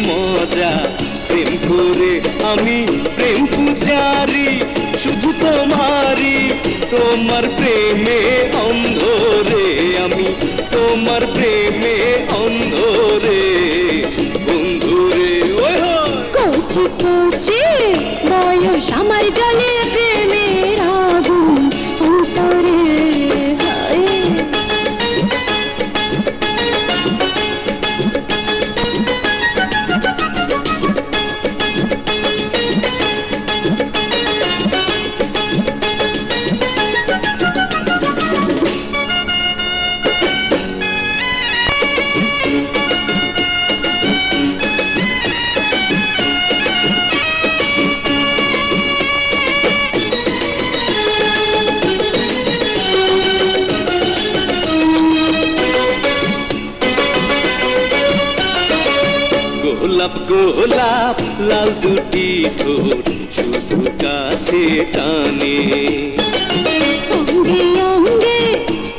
মজা প্রেম করে আমি প্রেম পূজারি শুধু তোমারই তোমার প্রেমে অন্ধ রে আমি তোমার প্রেমে অন্ধ রে বন্ধু রে কচি কচি বয়স আমার জলে প্রেমের আগুন অন্তরে গোলাপ গোলাপ লাল দুটি ঠোঁট শুধু কাছে টানে অঙ্গে অঙ্গে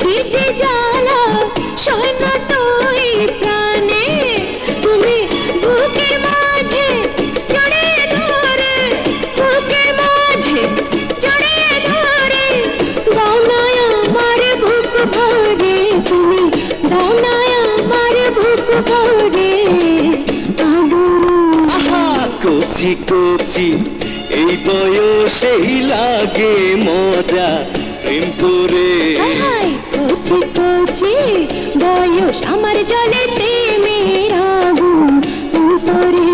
ভিজে জ্বালা সয়না তুই প্রাণে তুমি বুকের মাঝে জড়িয়ে ধরে বুকের মাঝে জড়িয়ে ধরে দাও না আমার বুক ভরে তুমি দাও না আমার বুক ভরে কচি কচি এই বয়সেই লাগে মজা প্রেম করে কচি কচি বয়স আমার জলে প্রেমের আগুন অন্তরে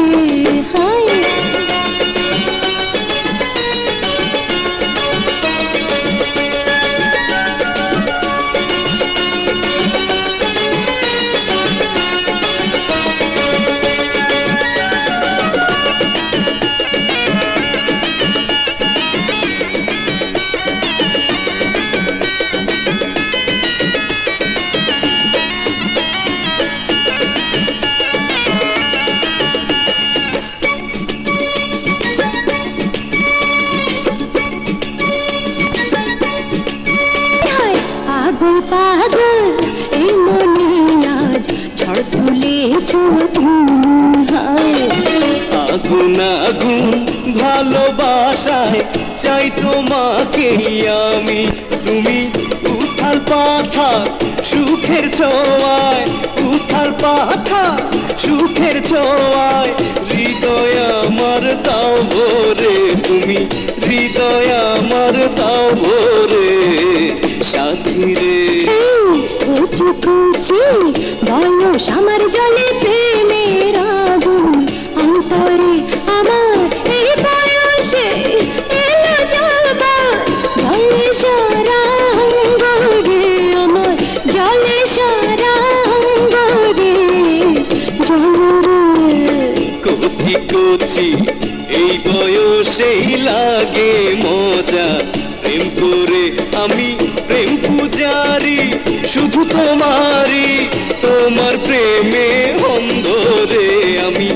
পাগল পাগল এই মনে আজ ঝড় তুলেছ আগুন আগুন ভালোবাসায় চাই তোমাকে আমি তুমি উথাল পাথাল সুখের ছোঁয়ায় উথাল পাথাল সুখের ছোঁয়ায় হৃদয় আমার দাও ভরে তুমি হৃদয় আমার দাও ভরে সাথী রে কচি কচি বয়স আমার জলে প্রেমের আগুন অন্তরে আমার এই বয়সে এলো যাবা জলে সারা অঙ্গরে আমার জলে সারা অঙ্গরে কচি কচি এই বয়সেই লাগে মজা প্রেম করে আমি প্রেম পূজারি শুধু তোমারই তোমার প্রেমে অন্ধ রে আমি